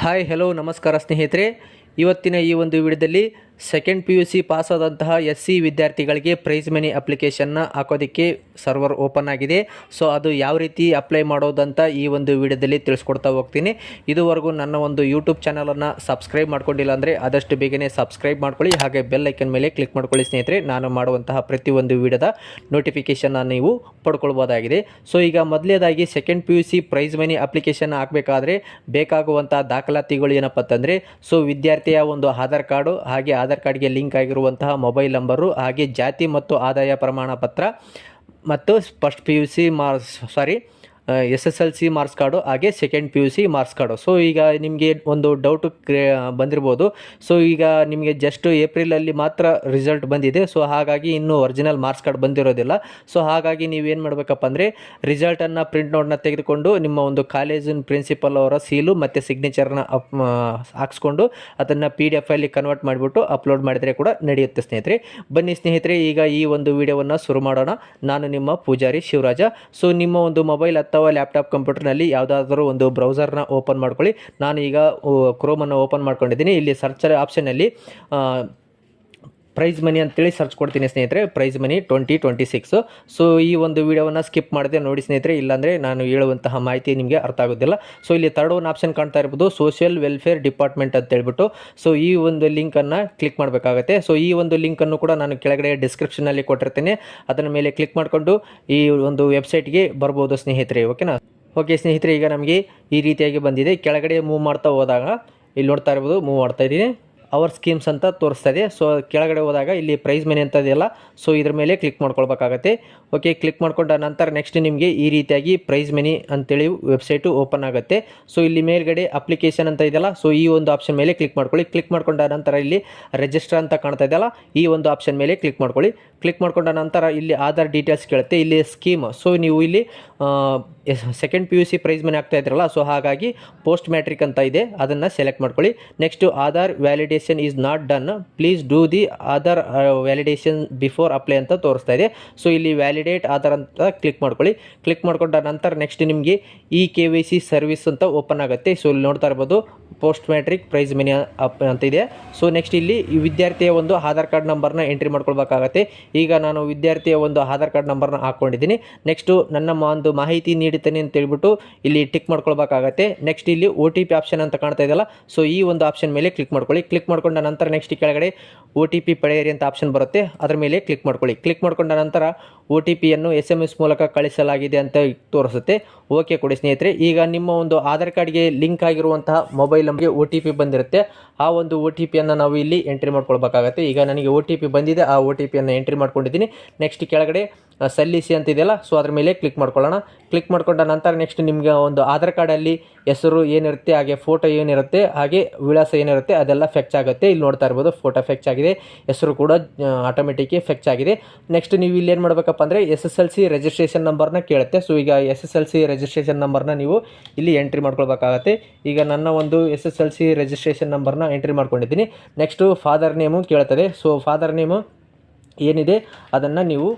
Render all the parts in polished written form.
Hi hello ನಮಸ್ಕಾರ ಸ್ನೇಹಿತರೆ. ಇವತ್ತಿನ ಈ ಒಂದು ವಿಡಿಯೋದಲ್ಲಿ ಸೆಕೆಂಡ್ PUC ಪಾಸ್ ಆದಂತಹ SC ವಿದ್ಯಾರ್ಥಿಗಳಿಗೆ ಪ್ರೈಸ್ ಮನಿ ಅಪ್ಲಿಕೇಶನ್ನ ಹಾಕೋದಕ್ಕೆ ಸರ್ವರ್ ಓಪನ್ ಆಗಿದೆ. ಸೊ ಅದು ಯಾವ ರೀತಿ ಅಪ್ಲೈ ಮಾಡೋದಂತ ಈ ಒಂದು ವಿಡಿಯೋದಲ್ಲಿ ತಿಳಿಸ್ಕೊಡ್ತಾ ಹೋಗ್ತೀನಿ. ಇದುವರೆಗೂ ನನ್ನ ಒಂದು ಯೂಟ್ಯೂಬ್ ಚಾನಲನ್ನು ಸಬ್ಸ್ಕ್ರೈಬ್ ಮಾಡ್ಕೊಂಡಿಲ್ಲ ಅಂದರೆ ಆದಷ್ಟು ಬೇಗನೆ ಸಬ್ಸ್ಕ್ರೈಬ್ ಮಾಡ್ಕೊಳ್ಳಿ, ಹಾಗೆ ಬೆಲ್ ಐಕನ್ ಮೇಲೆ ಕ್ಲಿಕ್ ಮಾಡ್ಕೊಳ್ಳಿ ಸ್ನೇಹಿತರೆ. ನಾನು ಮಾಡುವಂತಹ ಪ್ರತಿಯೊಂದು ವಿಡಿಯೋದ ನೋಟಿಫಿಕೇಷನ್ನ ನೀವು ಪಡ್ಕೊಳ್ಬೋದಾಗಿದೆ. ಸೊ ಈಗ ಮೊದಲನೇದಾಗಿ second PUC prize money application ಹಾಕಬೇಕಾದ್ರೆ ಬೇಕಾಗುವಂಥ ದಾಖಲಾತಿಗಳು ಏನಪ್ಪ ಅಂತಂದರೆ, ಸೊ ವಿದ್ಯಾರ್ಥಿಯ ಒಂದು ಆಧಾರ್ ಕಾರ್ಡು, ಹಾಗೆ ಆಧಾರ್ ಕಾರ್ಡ್ಗೆ ಲಿಂಕ್ ಆಗಿರುವಂತಹ ಮೊಬೈಲ್ ನಂಬರು, ಹಾಗೆ ಜಾತಿ ಮತ್ತು ಆದಾಯ ಪ್ರಮಾಣ ಪತ್ರ ಮತ್ತು first PUC SSLC marks card, ಹಾಗೆ second PUC marks card. So ಈಗ ನಿಮಗೆ ಒಂದು ಡೌಟು ಬಂದಿರ್ಬೋದು. ಸೊ ಈಗ ನಿಮಗೆ ಜಸ್ಟ್ ಏಪ್ರಿಲಲ್ಲಿ ಮಾತ್ರ ರಿಸಲ್ಟ್ ಬಂದಿದೆ. ಸೊ ಹಾಗಾಗಿ ಇನ್ನೂ ಒರಿಜಿನಲ್ ಮಾರ್ಕ್ಸ್ ಕಾರ್ಡ್ ಬಂದಿರೋದಿಲ್ಲ. ಸೊ ಹಾಗಾಗಿ ನೀವೇನು ಮಾಡಬೇಕಪ್ಪ ಅಂದರೆ, ರಿಸಲ್ಟನ್ನು ಪ್ರಿಂಟ್ ನೋಟ್ನ ತೆಗೆದುಕೊಂಡು ನಿಮ್ಮ ಒಂದು ಕಾಲೇಜಿನ ಪ್ರಿನ್ಸಿಪಲ್ ಅವರ ಸೀಲು ಮತ್ತು ಸಿಗ್ನೇಚರ್ನ ಹಾಕ್ಸ್ಕೊಂಡು ಅದನ್ನು PDF ಅಲ್ಲಿ ಕನ್ವರ್ಟ್ ಮಾಡಿಬಿಟ್ಟು ಅಪ್ಲೋಡ್ ಮಾಡಿದರೆ ಕೂಡ ನಡೆಯುತ್ತೆ ಸ್ನೇಹಿತರೆ. ಬನ್ನಿ ಸ್ನೇಹಿತರೆ, ಈಗ ಈ ಒಂದು ವಿಡಿಯೋವನ್ನು ಶುರು ಮಾಡೋಣ. ನಾನು ನಿಮ್ಮ ಪೂಜಾರಿ ಶಿವರಾಜ. ಸೊ ನಿಮ್ಮ ಒಂದು ಮೊಬೈಲ್ ಅಥವಾ ಲ್ಯಾಪ್ಟಾಪ್ ಕಂಪ್ಯೂಟರ್ನಲ್ಲಿ ಯಾವುದಾದ್ರೂ ಒಂದು ಬ್ರೌಸರ್ನ ಓಪನ್ ಮಾಡ್ಕೊಳ್ಳಿ. ನಾನು ಈಗ ಕ್ರೋಮನ್ನು ಓಪನ್ ಮಾಡ್ಕೊಂಡಿದ್ದೀನಿ. ಇಲ್ಲಿ ಸರ್ಚ್ ಆಪ್ಷನಲ್ಲಿ ಪ್ರೈಸ್ ಮನಿ ಅಂತೇಳಿ ಸರ್ಚ್ ಕೊಡ್ತೀನಿ ಸ್ನೇಹಿತರೆ. Prize money 2026. ಸೊ ಈ ಒಂದು ವಿಡಿಯೋವನ್ನು ಸ್ಕಿಪ್ ಮಾಡಿದೆ ನೋಡಿ ಸ್ನೇಹಿತರೆ, ಇಲ್ಲಾಂದರೆ ನಾನು ಹೇಳುವಂತಹ ಮಾಹಿತಿ ನಿಮಗೆ ಅರ್ಥ ಆಗೋದಿಲ್ಲ. ಸೊ ಇಲ್ಲಿ ಥರ್ಡ್ ಒಂದು ಆಪ್ಷನ್ ಕಾಣ್ತಾ ಇರ್ಬೋದು, ಸೋಷಿಯಲ್ ವೆಲ್ಫೇರ್ ಡಿಪಾರ್ಟ್ಮೆಂಟ್ ಅಂತ ಹೇಳ್ಬಿಟ್ಟು. ಸೊ ಈ ಒಂದು ಲಿಂಕನ್ನು ಕ್ಲಿಕ್ ಮಾಡಬೇಕಾಗುತ್ತೆ. ಸೊ ಈ ಒಂದು ಲಿಂಕನ್ನು ಕೂಡ ನಾನು ಕೆಳಗಡೆ ಡಿಸ್ಕ್ರಿಪ್ಷನಲ್ಲಿ ಕೊಟ್ಟಿರ್ತೇನೆ. ಅದರ ಮೇಲೆ ಕ್ಲಿಕ್ ಮಾಡಿಕೊಂಡು ಈ ಒಂದು ವೆಬ್ಸೈಟ್ಗೆ ಬರ್ಬೋದು ಸ್ನೇಹಿತರೆ. ಓಕೆ ಸ್ನೇಹಿತರೆ, ಈಗ ನಮಗೆ ಈ ರೀತಿಯಾಗಿ ಬಂದಿದೆ. ಕೆಳಗಡೆ ಮೂವ್ ಮಾಡ್ತಾ ಹೋದಾಗ ಇಲ್ಲಿ ನೋಡ್ತಾ ಇರ್ಬೋದು, ಮೂವ್ ಮಾಡ್ತಾ ಇದ್ದೀನಿ, ಅವರ್ ಸ್ಕೀಮ್ಸ್ ಅಂತ ತೋರಿಸ್ತಾ ಇದೆ. ಸೊ ಕೆಳಗಡೆ ಹೋದಾಗ ಇಲ್ಲಿ ಪ್ರೈಸ್ ಮನಿ ಅಂತ ಇದೆಯಲ್ಲ, ಸೊ ಇದ್ರ ಮೇಲೆ ಕ್ಲಿಕ್ ಮಾಡ್ಕೊಳ್ಬೇಕಾಗತ್ತೆ. ಓಕೆ, ಕ್ಲಿಕ್ ಮಾಡ್ಕೊಂಡ ನಂತರ ನೆಕ್ಸ್ಟ್ ನಿಮಗೆ ಈ ರೀತಿಯಾಗಿ ಪ್ರೈಸ್ ಮನಿ ಅಂತೇಳಿ ವೆಬ್ಸೈಟು ಓಪನ್ ಆಗುತ್ತೆ. ಸೊ ಇಲ್ಲಿ ಮೇಲ್ಗಡೆ ಅಪ್ಲಿಕೇಶನ್ ಅಂತ ಇದೆಯಲ್ಲ, ಸೊ ಈ ಒಂದು ಆಪ್ಷನ್ ಮೇಲೆ ಕ್ಲಿಕ್ ಮಾಡ್ಕೊಳ್ಳಿ. ಕ್ಲಿಕ್ ಮಾಡ್ಕೊಂಡ ನಂತರ ಇಲ್ಲಿ ರಿಜಿಸ್ಟರ್ ಅಂತ ಕಾಣ್ತಾ ಇದೆಯಲ್ಲ, ಈ ಒಂದು ಆಪ್ಷನ್ ಮೇಲೆ ಕ್ಲಿಕ್ ಮಾಡ್ಕೊಳ್ಳಿ. ಕ್ಲಿಕ್ ಮಾಡ್ಕೊಂಡ ನಂತರ ಇಲ್ಲಿ ಆಧಾರ್ ಡೀಟೇಲ್ಸ್ ಕೇಳುತ್ತೆ, ಇಲ್ಲಿ ಸ್ಕೀಮ್. ಸೊ ನೀವು ಇಲ್ಲಿ ಸೆಕೆಂಡ್ PUC ಪ್ರೈಸ್ ಮನಿ ಆಗ್ತಾ ಇದ್ರಲ್ಲ, ಸೊ ಹಾಗಾಗಿ ಪೋಸ್ಟ್ ಮ್ಯಾಟ್ರಿಕ್ ಅಂತ ಇದೆ, ಅದನ್ನು ಸೆಲೆಕ್ಟ್ ಮಾಡ್ಕೊಳ್ಳಿ. Next Aadhaar validation is not done, please do the Aadhaar validation before apply ಅಂತ ತೋರಿಸ್ತಾ ಇದೆ. ಸೊ ಇಲ್ಲಿ ವ್ಯಾಲಿಡೇಟ್ ಆಧಾರ್ ಅಂತ ಕ್ಲಿಕ್ ಮಾಡ್ಕೊಳ್ಳಿ. ಕ್ಲಿಕ್ ಮಾಡ್ಕೊಂಡ ನಂತರ ನೆಕ್ಸ್ಟ್ ನಿಮಗೆ KYC ಸರ್ವಿಸ್ ಅಂತ ಓಪನ್ ಆಗುತ್ತೆ. ಸೊ ಇಲ್ಲಿ ನೋಡ್ತಾ ಇರ್ಬೋದು, ಪೋಸ್ಟ್ ಮ್ಯಾಟ್ರಿಕ್ ಪ್ರೈಸ್ ಮನಿ ಅಂತ ಇದೆ. ಸೊ ನೆಕ್ಸ್ಟ್ ಇಲ್ಲಿ ಈ ವಿದ್ಯಾರ್ಥಿಯ ಒಂದು ಆಧಾರ್ ಕಾರ್ಡ್ ನಂಬರ್ನ ಎಂಟ್ರಿ ಮಾಡ್ಕೊಳ್ಬೇಕಾಗತ್ತೆ. ಈಗ ನಾನು ವಿದ್ಯಾರ್ಥಿಯ ಒಂದು ಆಧಾರ್ ಕಾರ್ಡ್ ನಂಬರ್ನ ಹಾಕ್ಕೊಂಡಿದ್ದೀನಿ. ನೆಕ್ಸ್ಟು ನನ್ನ ಒಂದು ಮಾಹಿತಿ ನೀಡುತ್ತೇನೆ ಅಂತ ಹೇಳ್ಬಿಟ್ಟು ಇಲ್ಲಿ ಟಿಕ್ ಮಾಡ್ಕೊಳ್ಬೇಕಾಗತ್ತೆ. ನೆಕ್ಸ್ಟ್ ಇಲ್ಲಿ OTP ಆಪ್ಷನ್ ಅಂತ ಕಾಣ್ತಾ ಇದೆಯಲ್ಲ, ಸೊ ಈ ಒಂದು ಆಪ್ಷನ್ ಮೇಲೆ ಕ್ಲಿಕ್ ಮಾಡ್ಕೊಳ್ಳಿ. ಕ್ಲಿಕ್ ಮಾಡ್ಕೊಂಡ ನಂತರ ನೆಕ್ಸ್ಟ್ ಕೆಳಗಡೆ OTP ಪಡೆಯಿರಿ ಅಂತ ಆಪ್ಷನ್ ಬರುತ್ತೆ, ಅದರ ಮೇಲೆ ಕ್ಲಿಕ್ ಮಾಡ್ಕೊಳ್ಳಿ. ಕ್ಲಿಕ್ ಮಾಡ್ಕೊಂಡ ನಂತರ OTPಯನ್ನು SMS ಮೂಲಕ ಕಳಿಸಲಾಗಿದೆ ಅಂತ ತೋರಿಸುತ್ತೆ. ಓಕೆ ಕೊಡಿ ಸ್ನೇಹಿತರೆ. ಈಗ ನಿಮ್ಮ ಒಂದು ಆಧಾರ್ ಕಾರ್ಡ್ಗೆ ಲಿಂಕ್ ಆಗಿರುವಂತಹ ಮೊಬೈಲ್ ನಂಬರ್ಗೆ OTP ಬಂದಿರುತ್ತೆ. ಆ ಒಂದು OTPಯನ್ನು ನಾವು ಇಲ್ಲಿ ಎಂಟ್ರಿ ಮಾಡ್ಕೊಳ್ಬೇಕಾಗತ್ತೆ. ಈಗ ನನಗೆ OTP ಬಂದಿದೆ, ಆ OTPಯನ್ನು ಎಂಟ್ರಿ ಮಾಡ್ಕೊಂಡಿದ್ದೀನಿ. ನೆಕ್ಸ್ಟ್ ಕೆಳಗಡೆ ಸಲ್ಲಿಸಿ ಅಂತಿದೆಯಲ್ಲ, ಸೊ ಅದ್ರ ಮೇಲೆ ಕ್ಲಿಕ್ ಮಾಡ್ಕೊಳ್ಳೋಣ. ಕ್ಲಿಕ್ ಮಾಡ್ಕೊಂಡ ನಂತರ ನೆಕ್ಸ್ಟ್ ನಿಮಗೆ ಒಂದು ಆಧಾರ್ ಕಾರ್ಡಲ್ಲಿ ಹೆಸರು ಏನಿರುತ್ತೆ, ಹಾಗೆ ಫೋಟೋ ಏನಿರುತ್ತೆ, ಹಾಗೆ ವಿಳಾಸ ಏನಿರುತ್ತೆ ಅದೆಲ್ಲ ಫೆಚ್ ಆಗುತ್ತೆ. ಇಲ್ಲಿ ನೋಡ್ತಾ ಇರ್ಬೋದು, ಫೋಟೋ ಫೆಚ್ ಆಗಿದೆ, ಹೆಸರು ಕೂಡ ಆಟೋಮೆಟಿಕ್ ಫೆಚ್ ಆಗಿದೆ. ನೆಕ್ಸ್ಟ್ ನೀವು ಇಲ್ಲಿ ಏನು ಮಾಡಬೇಕಪ್ಪ ಅಂದರೆ SSLC ರಿಜಿಸ್ಟ್ರೇಷನ್ ನಂಬರ್ನ ಕೇಳುತ್ತೆ. ಸೊ ಈಗ SSLC ರಿಜಿಸ್ಟ್ರೇಷನ್ ನಂಬರ್ನ ನೀವು ಇಲ್ಲಿ ಎಂಟ್ರಿ ಮಾಡ್ಕೊಳ್ಬೇಕಾಗತ್ತೆ. ಈಗ ನನ್ನ ಒಂದು SSLC ರಿಜಿಸ್ಟ್ರೇಷನ್ ನಂಬರ್ನ ಎಂಟ್ರಿ ಮಾಡ್ಕೊಂಡಿದ್ದೀನಿ. ನೆಕ್ಸ್ಟು ಫಾದರ್ ನೇಮು ಕೇಳ್ತದೆ. ಸೊ ಫಾದರ್ ನೇಮು ಏನಿದೆ ಅದನ್ನು ನೀವು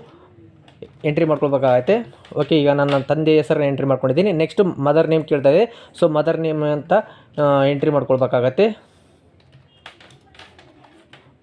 ಎಂಟ್ರಿ ಮಾಡ್ಕೊಳ್ಬೇಕಾಗತ್ತೆ. ಓಕೆ, ಈಗ ನನ್ನ ತಂದೆ ಹೆಸರನ್ನ ಎಂಟ್ರಿ ಮಾಡ್ಕೊಂಡಿದ್ದೀನಿ. ನೆಕ್ಸ್ಟ್ ಮದರ್ ನೇಮ್ ಕೇಳ್ತಾ ಇದೆ. ಸೊ ಮದರ್ ನೇಮ್ ಅಂತ ಎಂಟ್ರಿ ಮಾಡ್ಕೊಳ್ಬೇಕಾಗತ್ತೆ.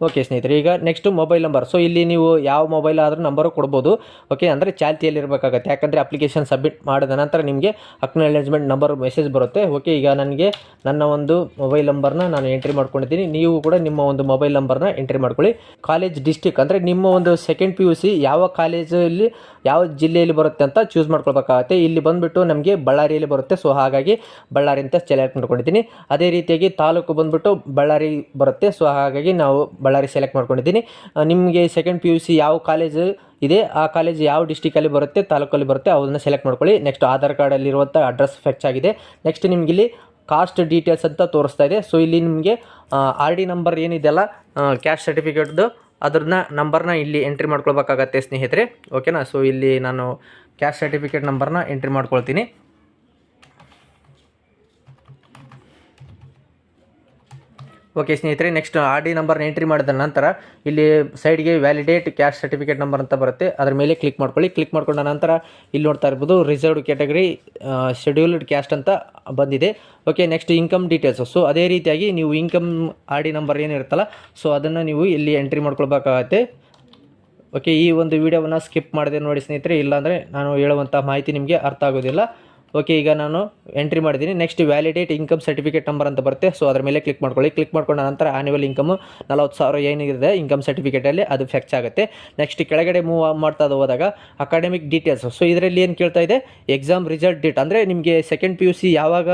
ಓಕೆ ಸ್ನೇಹಿತರೆ, ಈಗ ನೆಕ್ಸ್ಟು ಮೊಬೈಲ್ ನಂಬರ್. ಸೊ ಇಲ್ಲಿ ನೀವು ಯಾವ ಮೊಬೈಲ್ ಆದರೂ ನಂಬರು ಕೊಡ್ಬೋದು. ಓಕೆ, ಅಂದರೆ ಚಾಲ್ತಿಯಲ್ಲಿರಬೇಕಾಗತ್ತೆ. ಯಾಕಂದರೆ ಅಪ್ಲಿಕೇಶನ್ ಸಬ್ಮಿಟ್ ಮಾಡಿದ ನಂತರ ನಿಮಗೆ ಅಕ್ನಾಲೇಜ್ಮೆಂಟ್ ನಂಬರ್ ಮೆಸೇಜ್ ಬರುತ್ತೆ. ಓಕೆ, ಈಗ ನನಗೆ ನನ್ನ ಒಂದು ಮೊಬೈಲ್ ನಂಬರ್ನ ನಾನು ಎಂಟ್ರಿ ಮಾಡ್ಕೊಂಡಿದ್ದೀನಿ. ನೀವು ಕೂಡ ನಿಮ್ಮ ಒಂದು ಮೊಬೈಲ್ ನಂಬರ್ನ ಎಂಟ್ರಿ ಮಾಡ್ಕೊಳ್ಳಿ. ಕಾಲೇಜ್ ಡಿಸ್ಟಿಕ್ ಅಂದರೆ ನಿಮ್ಮ ಒಂದು ಸೆಕೆಂಡ್ PUC ಯಾವ ಕಾಲೇಜಲ್ಲಿ ಯಾವ ಜಿಲ್ಲೆಯಲ್ಲಿ ಬರುತ್ತೆ ಅಂತ ಚೂಸ್ ಮಾಡ್ಕೊಳ್ಬೇಕಾಗತ್ತೆ. ಇಲ್ಲಿ ಬಂದುಬಿಟ್ಟು ನಮಗೆ ಬಳ್ಳಾರಿಯಲ್ಲಿ ಬರುತ್ತೆ. ಸೊ ಹಾಗಾಗಿ ಬಳ್ಳಾರಿ ಅಂತ ಸೆಲೆಕ್ಟ್ ಮಾಡ್ಕೊಂಡಿದ್ದೀನಿ. ಅದೇ ರೀತಿಯಾಗಿ ತಾಲೂಕು ಬಂದುಬಿಟ್ಟು ಬಳ್ಳಾರಿ ಬರುತ್ತೆ. ಸೊ ಹಾಗಾಗಿ ನಾವು ಬಳ್ಳಾರಿ ಸೆಲೆಕ್ಟ್ ಮಾಡ್ಕೊಂಡಿದ್ದೀನಿ. ನಿಮಗೆ ಸೆಕೆಂಡ್ PUC ಯಾವ ಕಾಲೇಜು ಇದೆ, ಆ ಕಾಲೇಜ್ ಯಾವ ಡಿಸ್ಟಿಕಲ್ಲಿ ಬರುತ್ತೆ, ತಾಲೂಕಲ್ಲಿ ಬರುತ್ತೆ, ಅದನ್ನು ಸೆಲೆಕ್ಟ್ ಮಾಡ್ಕೊಳ್ಳಿ. ನೆಕ್ಸ್ಟ್ ಆಧಾರ್ ಕಾರ್ಡಲ್ಲಿರುವಂಥ ಅಡ್ರೆಸ್ ಫೆಚ್ ಆಗಿದೆ. ನೆಕ್ಸ್ಟ್ ನಿಮ್ಗೆ ಇಲ್ಲಿ ಕಾಸ್ಟ್ ಡೀಟೇಲ್ಸ್ ಅಂತ ತೋರಿಸ್ತಾ ಇದೆ. ಸೊ ಇಲ್ಲಿ ನಿಮಗೆ RD ನಂಬರ್ ಏನಿದೆಯಲ್ಲ, ಕ್ಯಾಸ್ಟ್ ಸರ್ಟಿಫಿಕೇಟ್ದು ಅದ್ರನ್ನ ನಂಬರ್ನ ಇಲ್ಲಿ ಎಂಟ್ರಿ ಮಾಡ್ಕೊಳ್ಬೇಕಾಗತ್ತೆ ಸ್ನೇಹಿತರೆ. ಓಕೆನಾ. ಸೊ ಇಲ್ಲಿ ನಾನು ಕ್ಯಾಸ್ಟ್ ಸರ್ಟಿಫಿಕೇಟ್ ನಂಬರ್ನ ಎಂಟ್ರಿ ಮಾಡ್ಕೊಳ್ತೀನಿ. ಓಕೆ ಸ್ನೇಹಿತರೆ, ನೆಕ್ಸ್ಟ್ ಆರ್ ಡಿ ನಂಬರ್ನ ಎಂಟ್ರಿ ಮಾಡಿದ ನಂತರ ಇಲ್ಲಿ ಸೈಡ್ಗೆ ವ್ಯಾಲಿಡೇಟ್ ಕ್ಯಾಸ್ಟ್ ಸರ್ಟಿಫಿಕೇಟ್ ನಂಬರ್ ಅಂತ ಬರುತ್ತೆ, ಅದರ ಮೇಲೆ ಕ್ಲಿಕ್ ಮಾಡ್ಕೊಳ್ಳಿ. ಕ್ಲಿಕ್ ಮಾಡ್ಕೊಂಡ ನಂತರ ಇಲ್ಲಿ ನೋಡ್ತಾ ಇರ್ಬೋದು ರಿಸರ್ವ್ಡ್ ಕ್ಯಾಟಗರಿ ಶೆಡ್ಯೂಲ್ಡ್ ಕ್ಯಾಸ್ಟ್ ಅಂತ ಬಂದಿದೆ. Okay, next income details. So ಅದೇ ರೀತಿಯಾಗಿ ನೀವು ಇನ್ಕಮ್ ಆರ್ ಡಿ ನಂಬರ್ ಏನಿರುತ್ತಲ್ಲ, ಸೊ ಅದನ್ನು ನೀವು ಇಲ್ಲಿ ಎಂಟ್ರಿ ಮಾಡ್ಕೊಳ್ಬೇಕಾಗತ್ತೆ. ಓಕೆ, ಈ ಒಂದು ವಿಡಿಯೋವನ್ನು ಸ್ಕಿಪ್ ಮಾಡಿದೆ ನೋಡಿ ಸ್ನೇಹಿತರೆ, ಇಲ್ಲಾಂದರೆ ನಾನು ಹೇಳುವಂಥ ಮಾಹಿತಿ ನಿಮಗೆ ಅರ್ಥ ಆಗೋದಿಲ್ಲ. ಓಕೆ, ಈಗ ನಾನು ಎಂಟ್ರಿ ಮಾಡಿದ್ದೀನಿ. Next validate income certificate number ಅಂತ ಬರುತ್ತೆ, ಸೊ ಅದರ ಮೇಲೆ ಕ್ಲಿಕ್ ಮಾಡ್ಕೊಳ್ಳಿ. ಕ್ಲಿಕ್ ಮಾಡ್ಕೊಂಡ ನಂತರ ಆ್ಯನ್ಯುವಲ್ ಇನ್ಕಮ್ 40,000 ಏನಿದೆ ಇನ್ಕಮ್ ಸರ್ಟಿಫಿಕೇಟಲ್ಲಿ ಅದು ಫೆಕ್ಚ್ ಆಗುತ್ತೆ. ನೆಕ್ಸ್ಟ್ ಕೆಳಗಡೆ ಮೂವ್ ಮಾಡ್ತಾ ಹೋದಾಗ ಅಕಾಡೆಮಿಕ್ ಡೀಟೇಲ್ಸ್. ಸೊ ಇದರಲ್ಲಿ ಏನು ಕೇಳ್ತಾ ಇದೆ, ಎಕ್ಸಾಮ್ ರಿಸಲ್ಟ್ ಡೇಟ್, ಅಂದರೆ ನಿಮಗೆ ಸೆಕೆಂಡ್ PUC ಯಾವಾಗ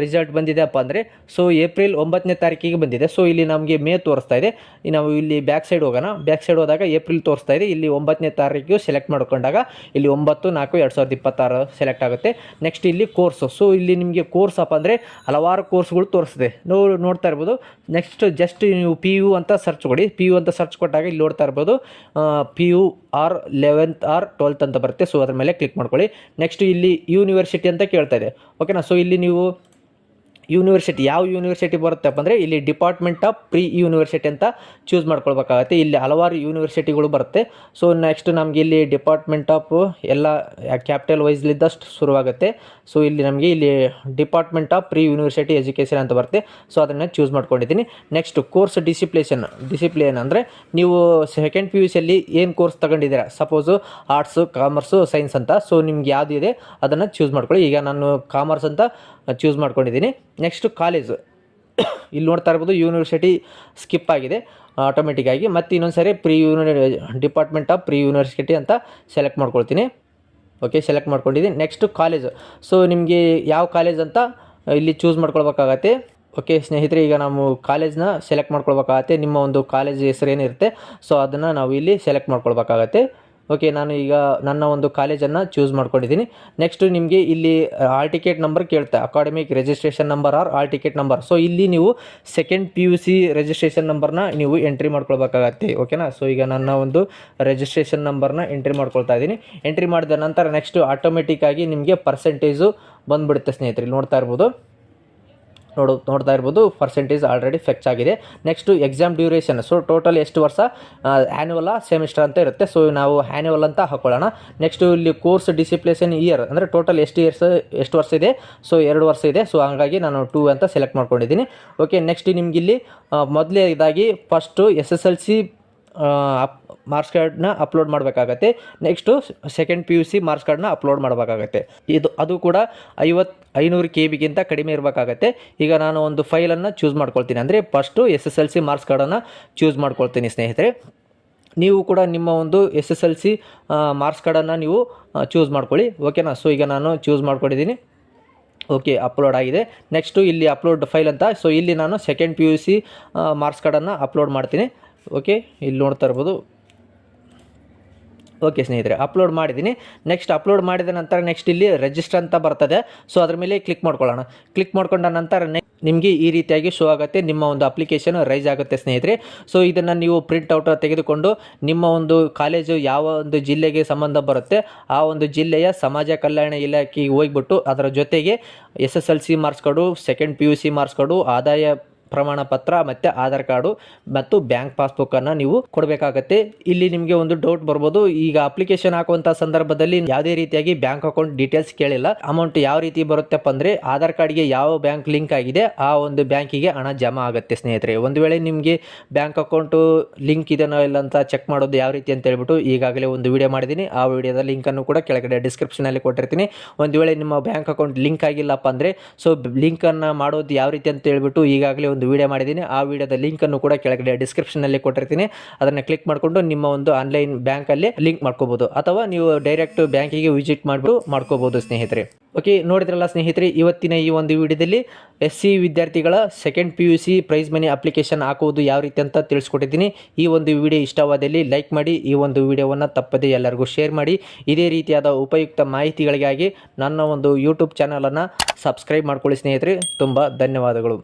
ರಿಸಲ್ಟ್ ಬಂದಿದೆಪ್ಪ ಅಂದರೆ ಸೊ ಏಪ್ರಿಲ್ 9ನೇ ತಾರೀಕಿಗೆ ಬಂದಿದೆ. ಸೊ ಇಲ್ಲಿ ನಮಗೆ ಮೇ ತೋರಿಸ್ತಾ ಇದೆ. ನಾವು ಇಲ್ಲಿ ಬ್ಯಾಕ್ ಸೈಡ್ ಹೋಗೋಣ. ಬ್ಯಾಕ್ ಸೈಡ್ ಹೋದಾಗ ಏಪ್ರಿಲ್ ತೋರಿಸ್ತಾ ಇದೆ. ಇಲ್ಲಿ 9ನೇ ತಾರೀಕು ಸೆಲೆಕ್ಟ್ ಮಾಡ್ಕೊಂಡಾಗ ಇಲ್ಲಿ 9/4/2026 ಸೆಲೆಕ್ಟ್ ಆಗುತ್ತೆ. ನೆಕ್ಸ್ಟ್ ಇಲ್ಲಿ ಕೋರ್ಸು. ಸೊ ಇಲ್ಲಿ ನಿಮಗೆ ಕೋರ್ಸ್ ಅಪ್ಪ ಅಂದರೆ ಹಲವಾರು ಕೋರ್ಸ್ಗಳು ತೋರಿಸ್ತಿದೆ, ನೋಡ್ತಾ ಇರ್ಬೋದು. ನೆಕ್ಸ್ಟ್ ಜಸ್ಟ್ ನೀವು PU ಅಂತ ಸರ್ಚ್ ಕೊಡಿ. PU ಅಂತ ಸರ್ಚ್ ಕೊಟ್ಟಾಗ ಇಲ್ಲಿ ನೋಡ್ತಾ ಇರ್ಬೋದು PU R 11th R 12th ಅಂತ ಬರುತ್ತೆ. ಸೊ ಅದ್ರ ಮೇಲೆ ಕ್ಲಿಕ್ ಮಾಡ್ಕೊಳ್ಳಿ. ನೆಕ್ಸ್ಟ್ ಇಲ್ಲಿ ಯೂನಿವರ್ಸಿಟಿ ಅಂತ ಕೇಳ್ತಾ ಇದೆ. ಓಕೆನಾ. ಸೊ ಇಲ್ಲಿ ನೀವು ಯೂನಿವರ್ಸಿಟಿ ಯಾವ ಯೂನಿವರ್ಸಿಟಿ ಬರುತ್ತಪ್ಪ ಅಂದರೆ ಇಲ್ಲಿ ಡಿಪಾರ್ಟ್ಮೆಂಟ್ ಆಫ್ ಪ್ರೀ ಯೂನಿವರ್ಸಿಟಿ ಅಂತ ಚೂಸ್ ಮಾಡ್ಕೊಳ್ಬೇಕಾಗತ್ತೆ. ಇಲ್ಲಿ ಹಲವಾರು ಯೂನಿವರ್ಸಿಟಿಗಳು ಬರುತ್ತೆ. ಸೊ ನೆಕ್ಸ್ಟ್ ನಮಗೆ ಇಲ್ಲಿ ಡಿಪಾರ್ಟ್ಮೆಂಟ್ ಆಫ್ ಎಲ್ಲ ಕ್ಯಾಪಿಟಲ್ ವೈಸ್ಲಿದ್ದ ಶುರುವಾಗುತ್ತೆ. ಸೊ ಇಲ್ಲಿ ನಮಗೆ ಇಲ್ಲಿ department of pre university education ಅಂತ ಬರುತ್ತೆ. ಸೊ ಅದನ್ನು ಚೂಸ್ ಮಾಡ್ಕೊಂಡಿದ್ದೀನಿ. ನೆಕ್ಸ್ಟ್ ಕೋರ್ಸ್ ಡಿಸಿಪ್ಲಿನ್ ಅಂದರೆ ನೀವು ಸೆಕೆಂಡ್ PUCಯಲ್ಲಿ ಏನು ಕೋರ್ಸ್ ತಗೊಂಡಿದ್ದೀರಾ, ಸಪೋಸು ಆರ್ಟ್ಸು, ಕಾಮರ್ಸು, ಸೈನ್ಸ್ ಅಂತ. ಸೊ ನಿಮ್ಗೆ ಯಾವುದು ಇದೆ ಅದನ್ನು ಚೂಸ್ ಮಾಡ್ಕೊಳ್ಳಿ. ಈಗ ನಾನು ಕಾಮರ್ಸ್ ಅಂತ ಚೂಸ್ ಮಾಡ್ಕೊಂಡಿದ್ದೀನಿ. ನೆಕ್ಸ್ಟ್ ಕಾಲೇಜು, ಇಲ್ಲಿ ನೋಡ್ತಾ ಇರ್ಬೋದು ಯೂನಿವರ್ಸಿಟಿ ಸ್ಕಿಪ್ ಆಗಿದೆ ಆಟೋಮೆಟಿಕ್ಕಾಗಿ. ಮತ್ತು ಇನ್ನೊಂದು ಸರಿ ಡಿಪಾರ್ಟ್ಮೆಂಟ್ ಆಫ್ ಪ್ರೀ ಯೂನಿವರ್ಸಿಟಿ ಅಂತ ಸೆಲೆಕ್ಟ್ ಮಾಡ್ಕೊಳ್ತೀನಿ. ಓಕೆ, ಸೆಲೆಕ್ಟ್ ಮಾಡ್ಕೊಂಡಿದ್ದೀನಿ. Next college. ಸೊ ನಿಮಗೆ ಯಾವ ಕಾಲೇಜ್ ಅಂತ ಇಲ್ಲಿ ಚೂಸ್ ಮಾಡ್ಕೊಳ್ಬೇಕಾಗತ್ತೆ. ಓಕೆ ಸ್ನೇಹಿತರೆ, ಈಗ ನಾವು ಕಾಲೇಜ್ನ ಸೆಲೆಕ್ಟ್ ಮಾಡ್ಕೊಳ್ಬೇಕಾಗತ್ತೆ. ನಿಮ್ಮ ಒಂದು ಕಾಲೇಜ್ ಹೆಸರು ಏನಿರುತ್ತೆ ಸೊ ಅದನ್ನು ನಾವು ಇಲ್ಲಿ ಸೆಲೆಕ್ಟ್ ಮಾಡ್ಕೊಳ್ಬೇಕಾಗತ್ತೆ. ಓಕೆ, ನಾನು ಈಗ ನನ್ನ ಒಂದು ಕಾಲೇಜನ್ನು ಚೂಸ್ ಮಾಡ್ಕೊಂಡಿದ್ದೀನಿ. ನೆಕ್ಸ್ಟ್ ನಿಮಗೆ ಇಲ್ಲಿ ಆಲ್ ಟಿಕೆಟ್ ನಂಬರ್ ಕೇಳ್ತಾ, academic registration number are hall ticket number. So ಇಲ್ಲಿ ನೀವು ಸೆಕೆಂಡ್ PUC ರಿಜಿಸ್ಟ್ರೇಷನ್ ನಂಬರ್ನ ನೀವು ಎಂಟ್ರಿ ಮಾಡ್ಕೊಳ್ಬೇಕಾಗತ್ತೆ. ಓಕೆನಾ. ಸೊ ಈಗ ನನ್ನ ಒಂದು ರಿಜಿಸ್ಟ್ರೇಷನ್ ನಂಬರ್ನ ಎಂಟ್ರಿ ಮಾಡ್ಕೊಳ್ತಾ ಇದ್ದೀನಿ. ಎಂಟ್ರಿ ಮಾಡಿದ ನಂತರ ನೆಕ್ಸ್ಟ್ ಆಟೋಮೆಟಿಕ್ಕಾಗಿ ನಿಮಗೆ ಪರ್ಸೆಂಟೇಜು ಬಂದುಬಿಡುತ್ತೆ ಸ್ನೇಹಿತರೆ. ನೋಡ್ತಾ ಇರ್ಬೋದು ಪರ್ಸೆಂಟೇಜ್ ಆಲ್ರೆಡಿ ಫೆಕ್ಚ್ ಆಗಿದೆ. Next exam duration. So total ಎಷ್ಟು ವರ್ಷ, ಆ್ಯನ್ಯುವಲ್ ಸೆಮಿಸ್ಟರ್ ಅಂತ ಇರುತ್ತೆ. ಸೊ ನಾವು ಆ್ಯನ್ಯುವಲ್ ಅಂತ ಹಾಕೊಳ್ಳೋಣ. ನೆಕ್ಸ್ಟು ಇಲ್ಲಿ ಕೋರ್ಸ್ ಡಿಸಿಪ್ಲಿನ್ ಇಯರ್ ಅಂದರೆ ಟೋಟಲ್ ಎಷ್ಟು ವರ್ಷ ಇದೆ, ಸೊ 2 ವರ್ಷ ಇದೆ. ಸೊ ಹಾಗಾಗಿ ನಾನು 2 ಅಂತ ಸೆಲೆಕ್ಟ್ ಮಾಡ್ಕೊಂಡಿದ್ದೀನಿ. ಓಕೆ, ನೆಕ್ಸ್ಟ್ ನಿಮ್ಗೆ ಇಲ್ಲಿ ಮೊದಲನೇದಾಗಿ ಫಸ್ಟು SSLC ಮಾರ್ಕ್ಸ್ ಕಾರ್ಡ್ನ ಅಪ್ಲೋಡ್ ಮಾಡಬೇಕಾಗತ್ತೆ. ನೆಕ್ಸ್ಟು ಸೆಕೆಂಡ್ PUC ಮಾರ್ಕ್ಸ್ ಕಾರ್ಡ್ನ ಅಪ್ಲೋಡ್ ಮಾಡಬೇಕಾಗತ್ತೆ. ಅದು ಕೂಡ 500 KB ಕಡಿಮೆ ಇರಬೇಕಾಗತ್ತೆ. ಈಗ ನಾನು ಒಂದು ಫೈಲನ್ನು ಚೂಸ್ ಮಾಡ್ಕೊಳ್ತೀನಿ, ಅಂದರೆ ಫಸ್ಟು SSLC ಮಾರ್ಕ್ಸ್ ಕಾರ್ಡನ್ನು ಚೂಸ್ ಮಾಡ್ಕೊಳ್ತೀನಿ ಸ್ನೇಹಿತರೆ. ನೀವು ಕೂಡ ನಿಮ್ಮ ಒಂದು SSLC ಮಾರ್ಕ್ಸ್ ಕಾರ್ಡನ್ನು ನೀವು ಚೂಸ್ ಮಾಡ್ಕೊಳ್ಳಿ. ಓಕೆನಾ. ಸೊ ಈಗ ನಾನು ಚೂಸ್ ಮಾಡ್ಕೊಂಡಿದ್ದೀನಿ. ಓಕೆ, ಅಪ್ಲೋಡ್ ಆಗಿದೆ. ನೆಕ್ಸ್ಟು ಇಲ್ಲಿ ಅಪ್ಲೋಡ್ ಫೈಲ್ ಅಂತ. ಸೊ ಇಲ್ಲಿ ನಾನು ಸೆಕೆಂಡ್ PUC ಮಾರ್ಕ್ಸ್ ಕಾರ್ಡನ್ನು ಅಪ್ಲೋಡ್ ಮಾಡ್ತೀನಿ. ಓಕೆ, ಇಲ್ಲಿ ನೋಡ್ತಾ ಇರ್ಬೋದು. ಓಕೆ ಸ್ನೇಹಿತರೆ, ಅಪ್ಲೋಡ್ ಮಾಡಿದ್ದೀನಿ. ನೆಕ್ಸ್ಟ್ ಅಪ್ಲೋಡ್ ಮಾಡಿದ ನಂತರ ನೆಕ್ಸ್ಟ್ ಇಲ್ಲಿ ರಿಜಿಸ್ಟರ್ ಅಂತ ಬರ್ತದೆ. ಸೊ ಅದ್ರ ಮೇಲೆ ಕ್ಲಿಕ್ ಮಾಡ್ಕೊಳ್ಳೋಣ. ಕ್ಲಿಕ್ ಮಾಡ್ಕೊಂಡ ನಂತರ ನಿಮಗೆ ಈ ರೀತಿಯಾಗಿ ಶೋ ಆಗುತ್ತೆ, ನಿಮ್ಮ ಒಂದು ಅಪ್ಲಿಕೇಶನ್ ರೈಸ್ ಆಗುತ್ತೆ ಸ್ನೇಹಿತರೆ. ಸೊ ಇದನ್ನು ನೀವು ಪ್ರಿಂಟ್ಔಟ್ ತೆಗೆದುಕೊಂಡು ನಿಮ್ಮ ಒಂದು ಕಾಲೇಜು ಯಾವ ಒಂದು ಜಿಲ್ಲೆಗೆ ಸಂಬಂಧ ಬರುತ್ತೆ ಆ ಒಂದು ಜಿಲ್ಲೆಯ ಸಮಾಜ ಕಲ್ಯಾಣ ಇಲಾಖೆಗೆ ಹೋಗ್ಬಿಟ್ಟು ಅದರ ಜೊತೆಗೆ SSLC marks card, second PUC marks card, ಆದಾಯ ಪ್ರಮಾಣ ಪತ್ರ ಮತ್ತು ಆಧಾರ್ ಕಾರ್ಡು ಮತ್ತು ಬ್ಯಾಂಕ್ ಪಾಸ್ಬುಕ್ಕನ್ನು ನೀವು ಕೊಡಬೇಕಾಗತ್ತೆ. ಇಲ್ಲಿ ನಿಮಗೆ ಒಂದು ಡೌಟ್ ಬರ್ಬೋದು, ಈಗ ಅಪ್ಲಿಕೇಶನ್ ಹಾಕುವಂಥ ಸಂದರ್ಭದಲ್ಲಿ ಯಾವುದೇ ರೀತಿಯಾಗಿ ಬ್ಯಾಂಕ್ ಅಕೌಂಟ್ ಡೀಟೇಲ್ಸ್ ಕೇಳಿಲ್ಲ. ಅಮೌಂಟ್ ಯಾವ ರೀತಿ ಬರುತ್ತಪ್ಪ ಅಂದರೆ ಆಧಾರ್ ಕಾರ್ಡ್ಗೆ ಯಾವ ಬ್ಯಾಂಕ್ ಲಿಂಕ್ ಆಗಿದೆ ಆ ಒಂದು ಬ್ಯಾಂಕಿಗೆ ಹಣ ಜಮಾ ಆಗುತ್ತೆ ಸ್ನೇಹಿತರೆ. ಒಂದು ವೇಳೆ ನಿಮಗೆ ಬ್ಯಾಂಕ್ ಅಕೌಂಟು ಲಿಂಕ್ ಇದೆನೋ ಇಲ್ಲ ಅಂತ ಚೆಕ್ ಮಾಡೋದು ಯಾವ ರೀತಿ ಅಂತ ಹೇಳ್ಬಿಟ್ಟು ಈಗಾಗಲೇ ಒಂದು ವಿಡಿಯೋ ಮಾಡಿದ್ದೀನಿ. ಆ ವಿಡಿಯೋದ ಲಿಂಕನ್ನು ಕೂಡ ಕೆಳಗಡೆ ಡಿಸ್ಕ್ರಿಪ್ಷನಲ್ಲಿ ಕೊಟ್ಟಿರ್ತೀನಿ. ಒಂದು ವೇಳೆ ನಿಮ್ಮ ಬ್ಯಾಂಕ್ ಅಕೌಂಟ್ ಲಿಂಕ್ ಆಗಿಲ್ಲಪ್ಪ ಅಂದರೆ ಸೊ ಲಿಂಕನ್ನು ಮಾಡೋದು ಯಾವ ರೀತಿ ಅಂತ ಹೇಳ್ಬಿಟ್ಟು ಈಗಾಗಲೇ ಒಂದು ವಿಡಿಯೋ ಮಾಡಿದ್ದೀನಿ. ಆ ವಿಡಿಯೋದ ಲಿಂಕನ್ನು ಕೂಡ ಕೆಳಗಡೆ ಡಿಸ್ಕ್ರಿಪ್ಷನಲ್ಲಿ ಕೊಟ್ಟಿರ್ತೀನಿ. ಅದನ್ನು ಕ್ಲಿಕ್ ಮಾಡಿಕೊಂಡು ನಿಮ್ಮ ಒಂದು ಆನ್ಲೈನ್ ಬ್ಯಾಂಕಲ್ಲಿ ಲಿಂಕ್ ಮಾಡ್ಕೋಬೋದು, ಅಥವಾ ನೀವು ಡೈರೆಕ್ಟ್ ಬ್ಯಾಂಕಿಗೆ ವಿಸಿಟ್ ಮಾಡಿಬಿಟ್ಟು ಮಾಡ್ಕೋಬೋದು ಸ್ನೇಹಿತರೆ. ಓಕೆ, ನೋಡಿದ್ರಲ್ಲ ಸ್ನೇಹಿತರೆ, ಇವತ್ತಿನ ಈ ಒಂದು ವಿಡಿಯೋದಲ್ಲಿ SC ವಿದ್ಯಾರ್ಥಿಗಳ second PUC prize money application ಹಾಕುವುದು ಯಾವ ರೀತಿ ಅಂತ ತಿಳಿಸ್ಕೊಟ್ಟಿದ್ದೀನಿ. ಈ ಒಂದು ವಿಡಿಯೋ ಇಷ್ಟವಾದಲ್ಲಿ ಲೈಕ್ ಮಾಡಿ, ಈ ಒಂದು ವಿಡಿಯೋವನ್ನು ತಪ್ಪದೇ ಎಲ್ಲರಿಗೂ ಶೇರ್ ಮಾಡಿ. ಇದೇ ರೀತಿಯಾದ ಉಪಯುಕ್ತ ಮಾಹಿತಿಗಳಿಗಾಗಿ ನನ್ನ ಒಂದು ಯೂಟ್ಯೂಬ್ ಚಾನಲನ್ನು ಸಬ್ಸ್ಕ್ರೈಬ್ ಮಾಡ್ಕೊಳ್ಳಿ ಸ್ನೇಹಿತರೆ. ತುಂಬ ಧನ್ಯವಾದಗಳು.